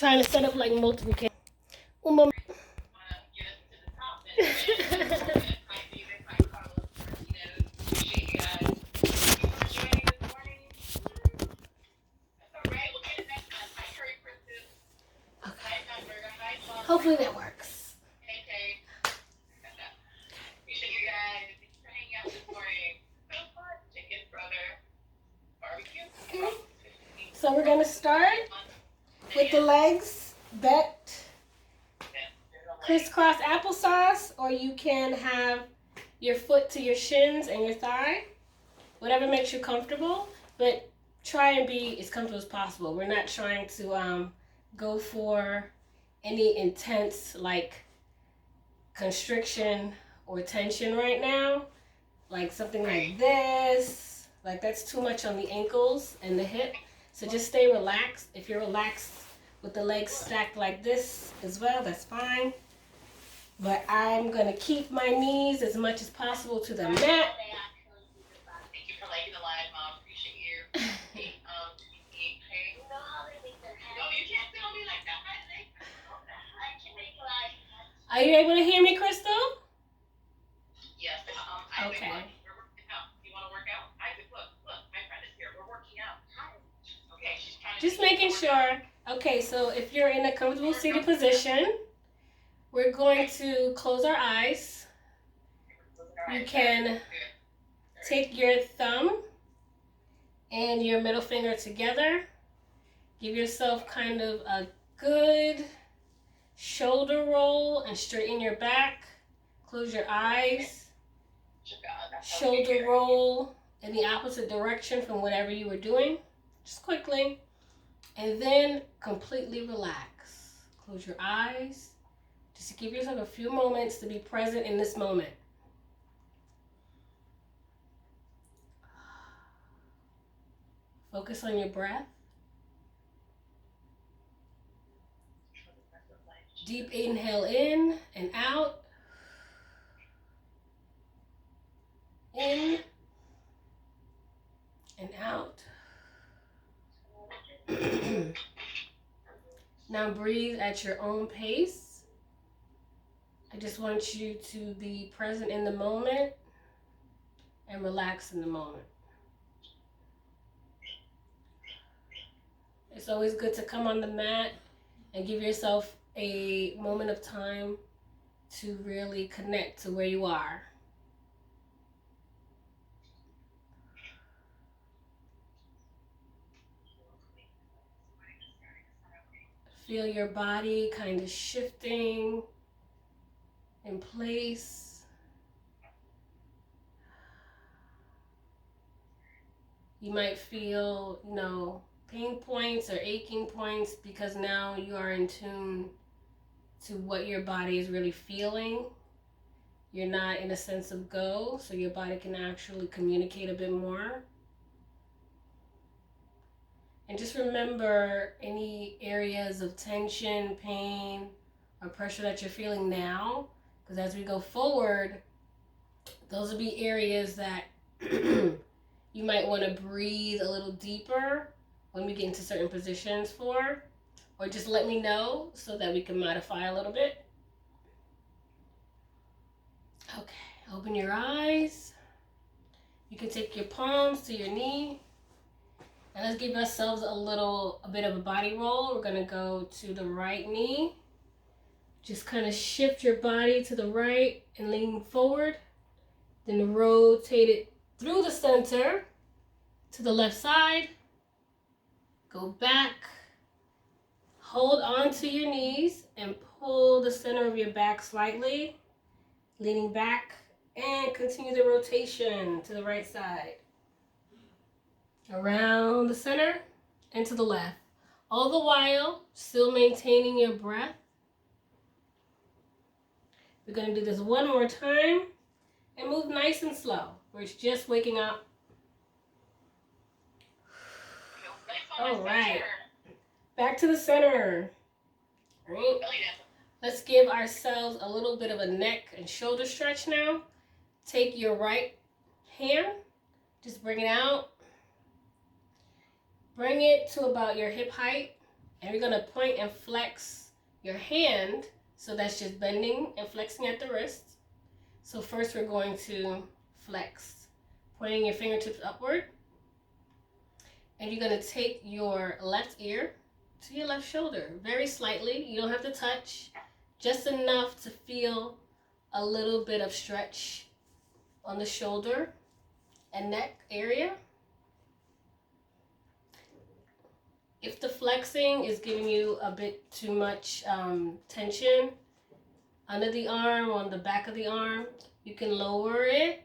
trying to set up like multiple cameras. Un momento. Hopefully that works. So we're gonna start with the legs bent, crisscross applesauce, or you can have your foot to your shins and your thigh, whatever makes you comfortable, but try and be as comfortable as possible. We're not trying to go for any intense like constriction or tension right now, like something like this, like that's too much on the ankles and the hip. So just stay relaxed. If you're relaxed with the legs stacked like this as well, that's fine. But I'm going to keep my knees as much as possible to the mat. Thank you for liking the live, Mom. Appreciate you. No, you can't tell me like that. I can make live. Are you able to hear me, Crystal? Yes. Okay. We're working out. You want to work out? Isaac, look. My friend is here. We're working out. Okay, she's trying to... Just making sure. Okay, so if you're in a comfortable seated position, we're going to close our eyes. You can take your thumb and your middle finger together. Give yourself kind of a good shoulder roll and straighten your back. Close your eyes. Shoulder roll in the opposite direction from whatever you were doing. Just quickly. And then completely relax. Close your eyes. Just to give yourself a few moments to be present in this moment. Focus on your breath. Deep inhale in and out. In and out. Now breathe at your own pace. I just want you to be present in the moment and relax in the moment. It's always good to come on the mat and give yourself a moment of time to really connect to where you are. Feel your body kind of shifting in place. You might feel, pain points or aching points because now you are in tune to what your body is really feeling. You're not in a sense of go, so your body can actually communicate a bit more. And just remember any areas of tension, pain, or pressure that you're feeling now, because as we go forward, those will be areas that you might want to breathe a little deeper when we get into certain positions for, or just let me know so that we can modify a little bit. Okay, open your eyes. You can take your palms to your knee. And let's give ourselves a bit of a body roll. We're gonna go to the right knee. Just kind of shift your body to the right and lean forward. Then rotate it through the center to the left side. Go back. Hold on to your knees and pull the center of your back slightly. Leaning back and continue the rotation to the right side. Around the center and to the left. All the while, still maintaining your breath. We're going to do this one more time and move nice and slow. We're just waking up. All right. Back to the center. All right. Let's give ourselves a little bit of a neck and shoulder stretch now. Take your right hand. Just bring it out. Bring it to about your hip height And we're going to point and flex your hand. So that's just bending and flexing at the wrist. So first we're going to flex, pointing your fingertips upward. And you're going to take your left ear to your left shoulder, very slightly. You don't have to touch, just enough to feel a little bit of stretch on the shoulder and neck area. If the flexing is giving you a bit too much tension under the arm, on the back of the arm, you can lower it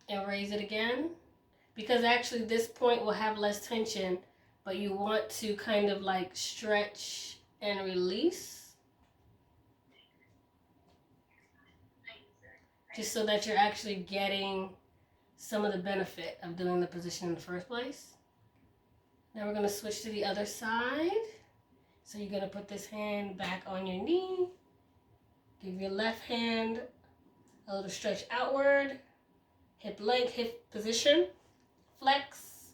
and raise it again, because actually this point will have less tension, but you want to kind of like stretch and release, just so that you're actually getting some of the benefit of doing the position in the first place. Now we're going to switch to the other side. So you're going to put this hand back on your knee. Give your left hand a little stretch outward. Hip position. Flex.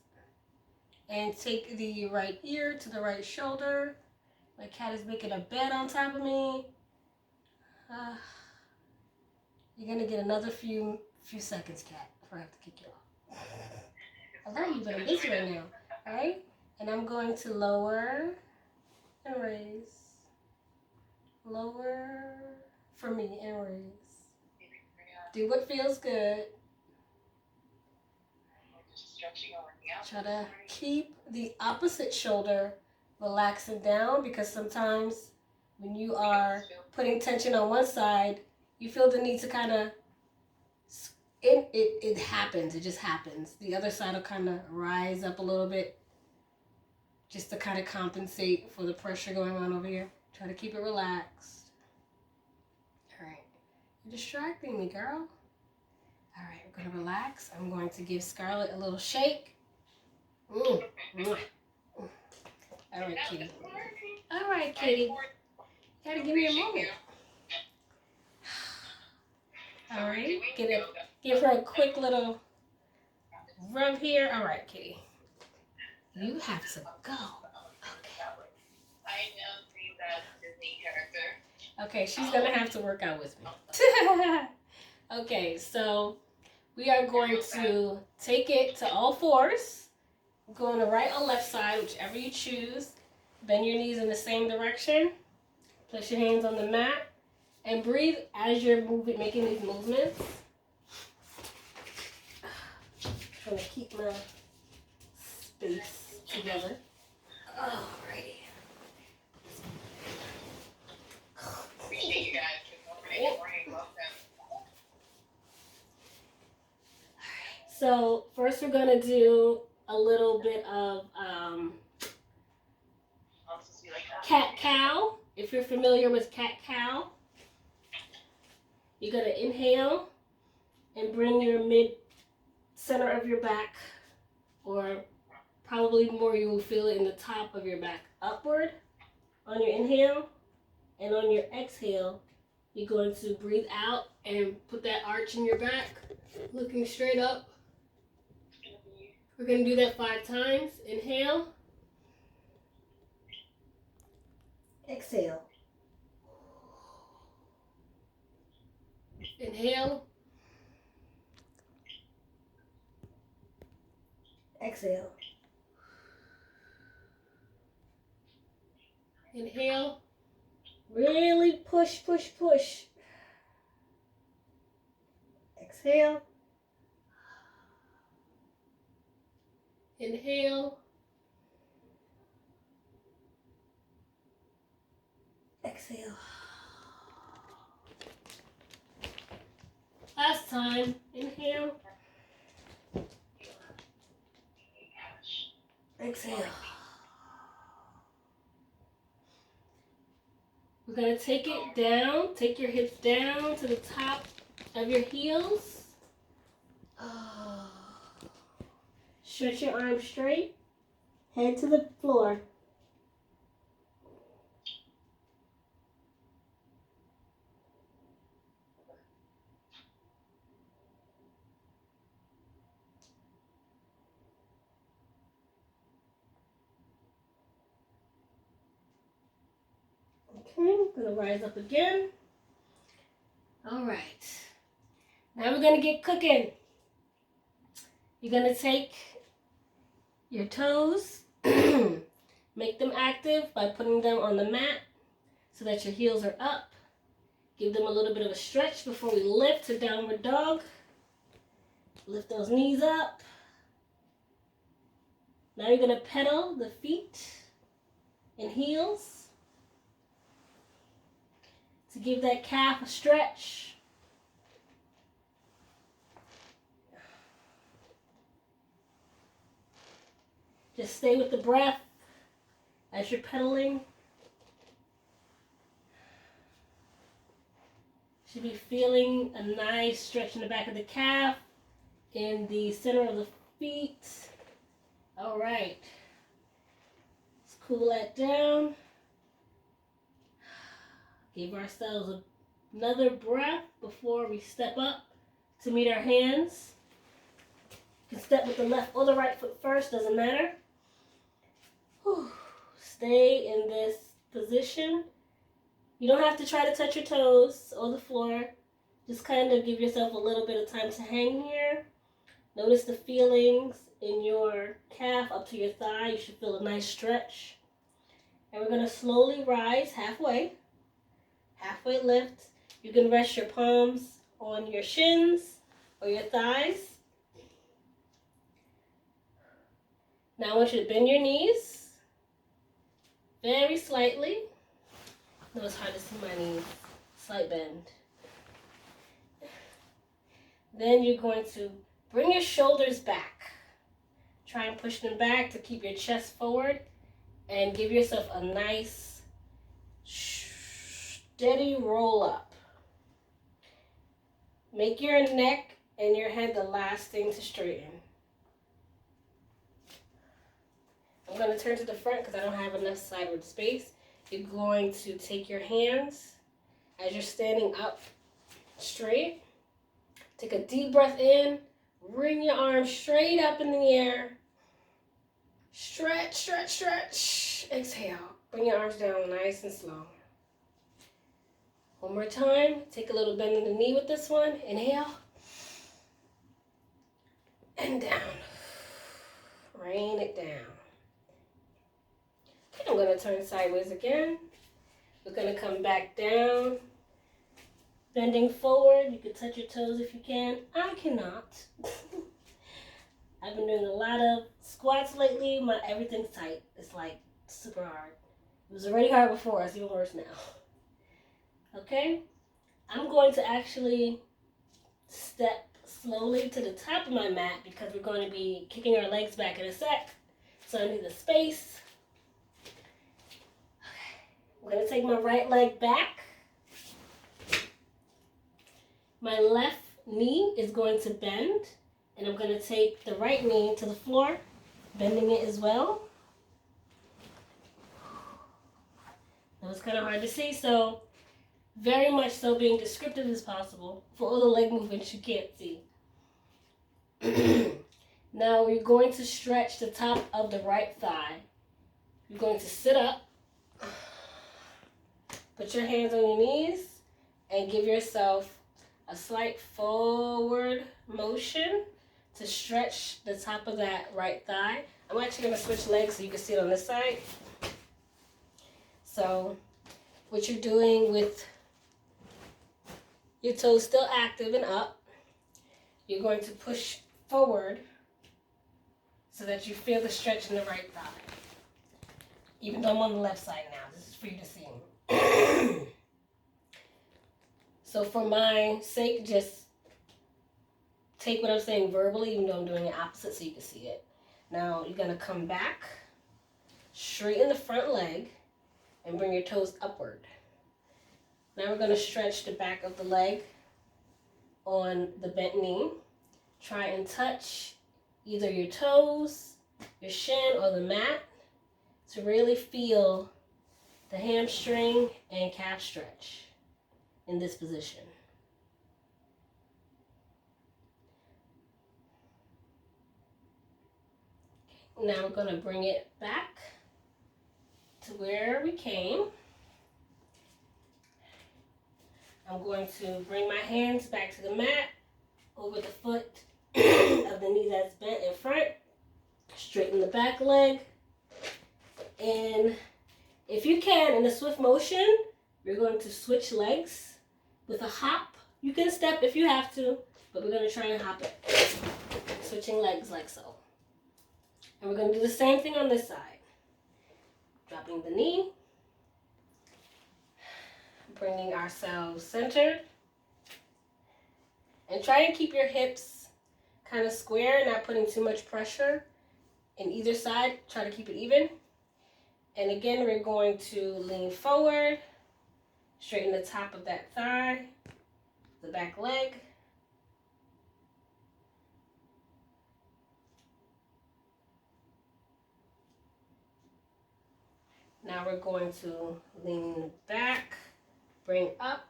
And take the right ear to the right shoulder. My cat is making a bed on top of me. You're going to get another few seconds, cat, before I have to kick you off. I love you, but I'm busy right now. All right? And I'm going to lower and raise. Lower for me and raise. Do what feels good. Try to keep the opposite shoulder relaxing down, because sometimes when you are putting tension on one side, you feel the need to kind of, it happens, it just happens. The other side will kind of rise up a little bit, just to kind of compensate for the pressure going on over here. Try to keep it relaxed. All right. You're distracting me, girl. All right, we're going to relax. I'm going to give Scarlett a little shake. All right, kitty. All right, kitty. You got to give me a moment. All right. Give her a quick little rub here. All right, kitty. You have to go. Okay, she's going to have to work out with me. Okay, so we are going to take it to all fours. Go on the right or left side, whichever you choose. Bend your knees in the same direction. Place your hands on the mat. And breathe as you're making these movements. Trying to keep my space together. Alrighty. Appreciate you guys. So first we're gonna do a little bit of cat-cow. If you're familiar with cat-cow, you're gonna inhale and bring your mid-center of your back, or probably more you will feel it in the top of your back, upward on your inhale, and on your exhale, you're going to breathe out and put that arch in your back, looking straight up. We're going to do that 5 times. Inhale. Exhale. Inhale. Exhale. Inhale. Really push, push, push. Exhale. Inhale. Exhale. Last time. Inhale. Exhale. We're going to take it down. Take your hips down to the top of your heels. Stretch your arms straight. Head to the floor. Gonna rise up again. All right. Now we're gonna get cooking. You're gonna take your toes, make them active by putting them on the mat so that your heels are up. Give them a little bit of a stretch before we lift to downward dog. Lift those knees up. Now you're gonna pedal the feet and heels to give that calf a stretch. Just stay with the breath as you're pedaling. Should be feeling a nice stretch in the back of the calf, in the center of the feet. All right. Let's cool that down. Give ourselves another breath before we step up to meet our hands. You can step with the left or the right foot first, doesn't matter. Whew. Stay in this position. You don't have to try to touch your toes or the floor. Just kind of give yourself a little bit of time to hang here. Notice the feelings in your calf up to your thigh. You should feel a nice stretch. And we're going to slowly rise halfway. Halfway lift. You can rest your palms on your shins or your thighs. Now I want you to bend your knees very slightly. No, it's hard to see my knees. Slight bend. Then you're going to bring your shoulders back. Try and push them back to keep your chest forward and give yourself a nice steady roll up. Make your neck and your head the last thing to straighten. I'm going to turn to the front because I don't have enough sideward space. You're going to take your hands as you're standing up straight. Take a deep breath in. Bring your arms straight up in the air. Stretch, stretch, stretch. Exhale. Bring your arms down nice and slow. One more time. Take a little bend in the knee with this one. Inhale. And down. Rain it down. Okay, I'm going to turn sideways again. We're going to come back down. Bending forward. You can touch your toes if you can. I cannot. I've been doing a lot of squats lately. Everything's tight. It's like super hard. It was already hard before. It's even worse now. Okay? I'm going to actually step slowly to the top of my mat because we're going to be kicking our legs back in a sec. So I need the space. Okay. I'm going to take my right leg back. My left knee is going to bend, and I'm going to take the right knee to the floor, bending it as well. That was kind of hard to see, so very much so being descriptive as possible for all the leg movements you can't see. Now we're going to stretch the top of the right thigh. You're going to sit up, put your hands on your knees, and give yourself a slight forward motion to stretch the top of that right thigh. I'm actually going to switch legs so you can see it on this side. So what you're doing with your toes still active and up, you're going to push forward so that you feel the stretch in the right thigh. Even though I'm on the left side now, this is for you to see. So for my sake, just take what I'm saying verbally, even though I'm doing it opposite so you can see it. Now you're going to come back, straighten the front leg, and bring your toes upward. Now we're going to stretch the back of the leg on the bent knee. Try and touch either your toes, your shin, or the mat to really feel the hamstring and calf stretch in this position. Now we're going to bring it back to where we came. I'm going to bring my hands back to the mat, over the foot of the knee that's bent in front. Straighten the back leg. And if you can, in a swift motion, we're going to switch legs with a hop. You can step if you have to, but we're going to try and hop it. Switching legs like so. And we're going to do the same thing on this side. Dropping the knee. Bringing ourselves centered. And try and keep your hips kind of square, not putting too much pressure in either side. Try to keep it even. And again, we're going to lean forward, straighten the top of that thigh, the back leg. Now we're going to lean back, bring up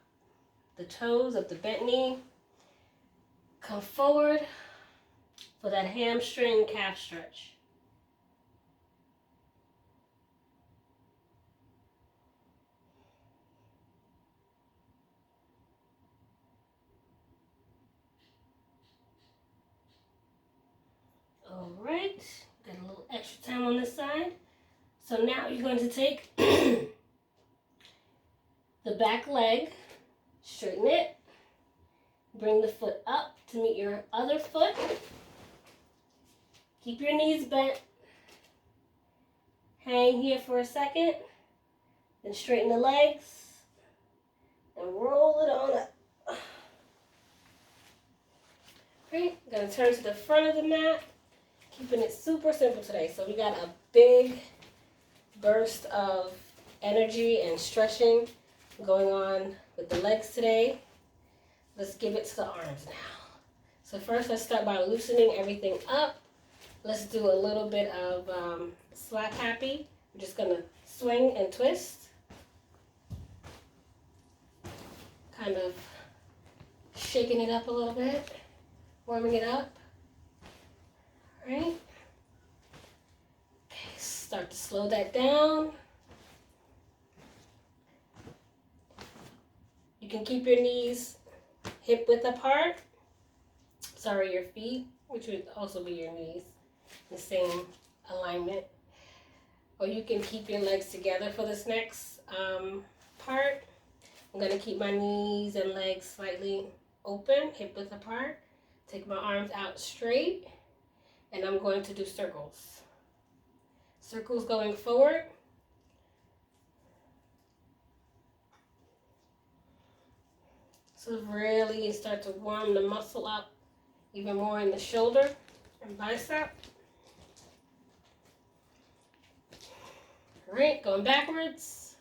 the toes of the bent knee, come forward for that hamstring calf stretch. All right, got a little extra time on this side. So now you're going to take the back leg, straighten it, bring the foot up to meet your other foot. Keep your knees bent. Hang here for a second, then straighten the legs and roll it on up. Great, gonna turn to the front of the mat, keeping it super simple today. So we got a big burst of energy and stretching going on with the legs today. Let's give it to the arms now. So first, let's start by loosening everything up. Let's do a little bit of slap happy. We're just gonna swing and twist. Kind of shaking it up a little bit, warming it up. All right. Okay, start to slow that down. You can keep your knees hip width apart. Sorry, your feet, which would also be your knees, the same alignment. Or you can keep your legs together for this next part. I'm going to keep my knees and legs slightly open, hip width apart. Take my arms out straight, and I'm going to do circles. Circles going forward. So really start to warm the muscle up even more in the shoulder and bicep. All right, going backwards.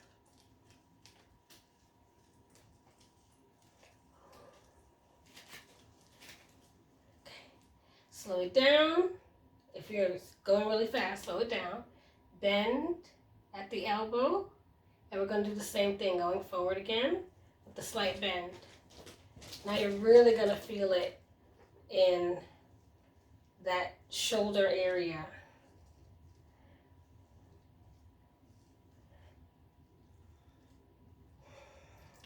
Okay. Slow it down. If you're going really fast, slow it down. Bend at the elbow. And we're going to do the same thing, going forward again with the slight bend. Now you're really going to feel it in that shoulder area.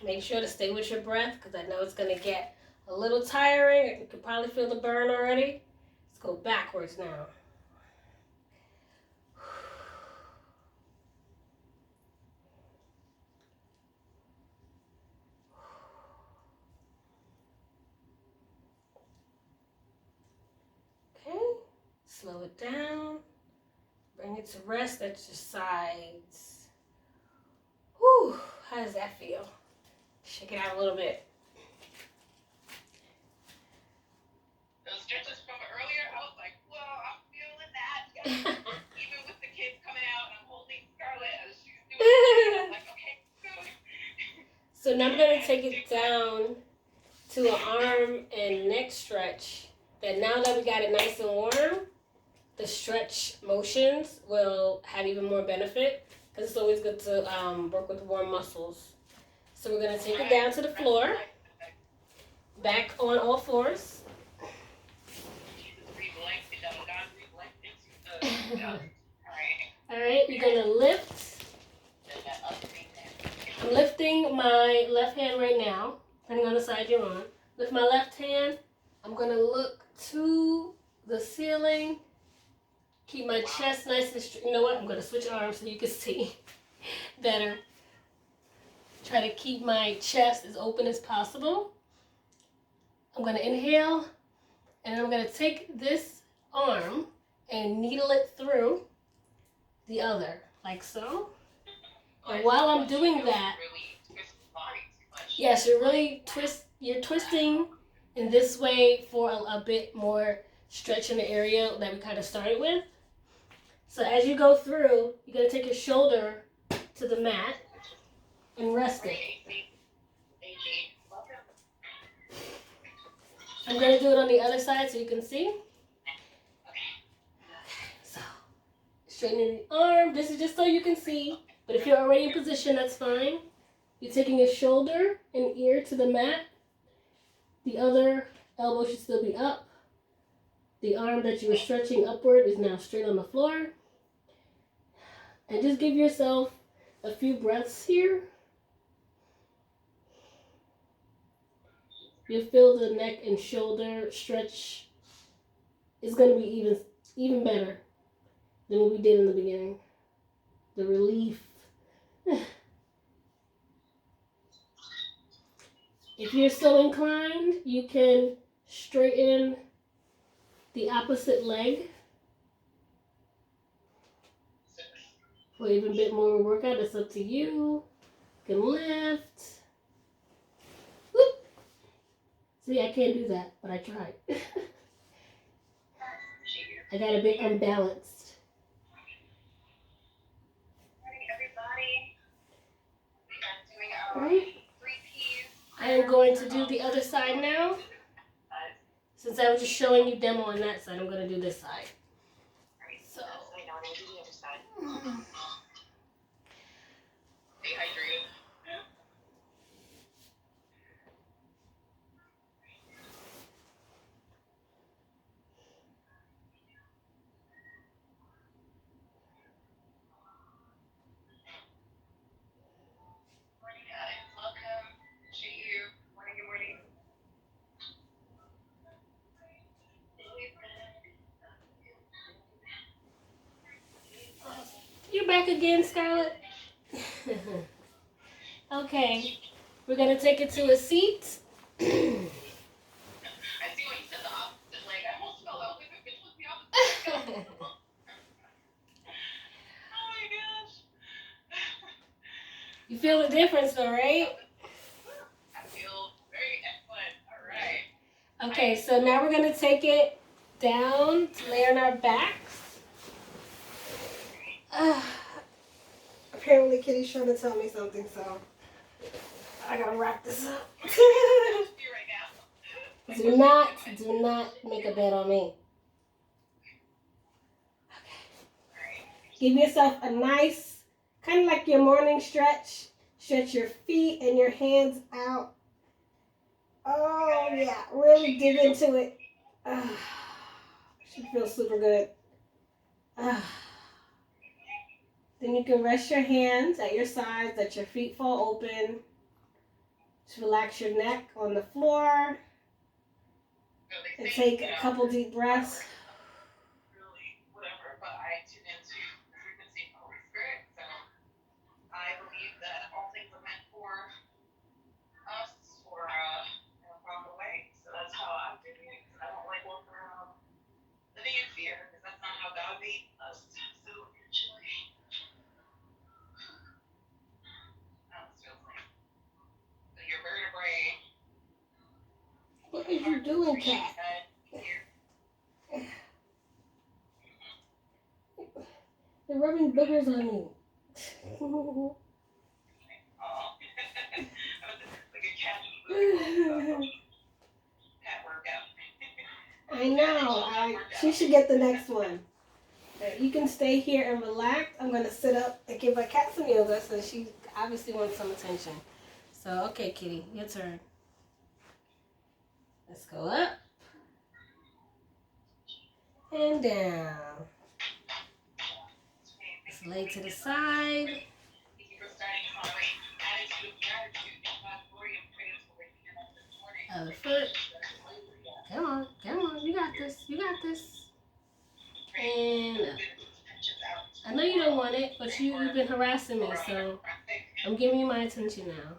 Make sure to stay with your breath, because I know it's going to get a little tiring. You can probably feel the burn already. Let's go backwards now. Okay, slow it down. Bring it to rest at your sides. Whew, how does that feel? Shake it out a little bit. Those stretches from earlier, I was like, whoa, I'm feeling that. Even with the kids coming out, and I'm holding Scarlett as she's doing it. I'm like, okay, good. So now I'm going to take it down to an arm and neck stretch. Then now that we got it nice and warm, the stretch motions will have even more benefit, because it's always good to work with warm muscles. So we're going to take it down to the floor, back on all fours. All right, you're going to lift. I'm lifting my left hand right now. depending on the side you're on. With my left hand, I'm going to look to the ceiling. Keep my chest nice and straight. You know what? I'm going to switch arms so you can see better. Try to keep my chest as open as possible. I'm going to inhale, and I'm going to take this arm and needle it through the other, like so. And while I'm doing that, yes, you're twisting in this way for a bit more stretch in the area that we kind of started with. So as you go through, you're going to take your shoulder to the mat and rest it. I'm going to do it on the other side so you can see. So, straightening the arm. This is just so you can see. But if you're already in position, that's fine. You're taking your shoulder and ear to the mat. The other elbow should still be up. The arm that you were stretching upward is now straight on the floor. And just give yourself a few breaths here. You'll feel the neck and shoulder stretch. It's going to be even better than what we did in the beginning. The relief. If you're so inclined, you can straighten the opposite leg for even a bit more workout. It's up to you. You can lift. Whoop. See, I can't do that, but I tried. I got a bit unbalanced. All right. I am going to do the other side now. Since I was just showing you demo on that side, I'm going to do this side. So. You're back again, Scarlett. Okay, we're gonna take it to a seat. I see when you said the opposite leg. I almost fell out. Which was the opposite leg? Oh my gosh. You feel the difference though, right? I feel very excellent. All right. Okay, so now we're gonna take it down to lay on our backs. Apparently Kitty's trying to tell me something, so I gotta wrap this up. Do not make a bet on me. Okay. Give yourself a nice, kind of like your morning stretch. Stretch your feet and your hands out. Oh yeah, really dig into it. Should feel super good. Then you can rest your hands at your sides, let your feet fall open. Just relax your neck on the floor. And take a couple deep breaths. Really, whatever, but I tune into the frequency of the Holy Spirit. So I believe that all things are meant for us for in a proper way. So that's how I'm doing it. I don't like walking around living in fear because that's not how God made us. So eventually, that's what it feels like. So your vertebrae. What are you doing, Cat? They're rubbing boogers on me. I know. She should get the next one. You can stay here and relax. I'm going to sit up and give my cat some yoga, so she obviously wants some attention. So, okay, Kitty, your turn. Let's go up and down. Let's lay to the side. Other foot. Come on, come on. You got this. You got this. And I know you don't want it, but you've been harassing me, so I'm giving you my attention now.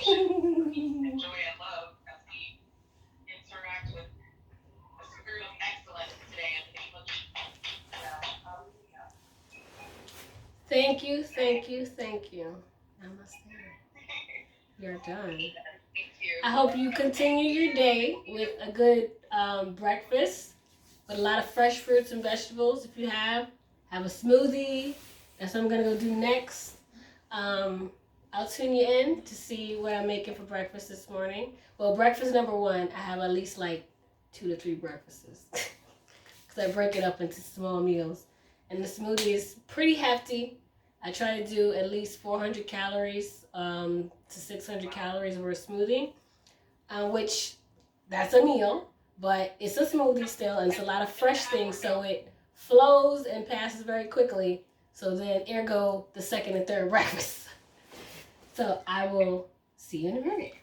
Joy and love as we interact with the spirit of excellence today in the name of Thank you, thank you, thank you. Namaste. You're done. I hope you continue your day with a good breakfast with a lot of fresh fruits and vegetables. If you have a smoothie. That's what I'm gonna go do next. I'll tune you in to see what I'm making for breakfast this morning. Well, breakfast number one, I have at least like 2 to 3 breakfasts because I break it up into small meals. And the smoothie is pretty hefty. I try to do at least 400 calories to 600 calories for a smoothie, which that's a meal, but it's a smoothie still, and it's a lot of fresh things, so it flows and passes very quickly. So then, ergo, the second and third breakfast. So I will see you in a minute.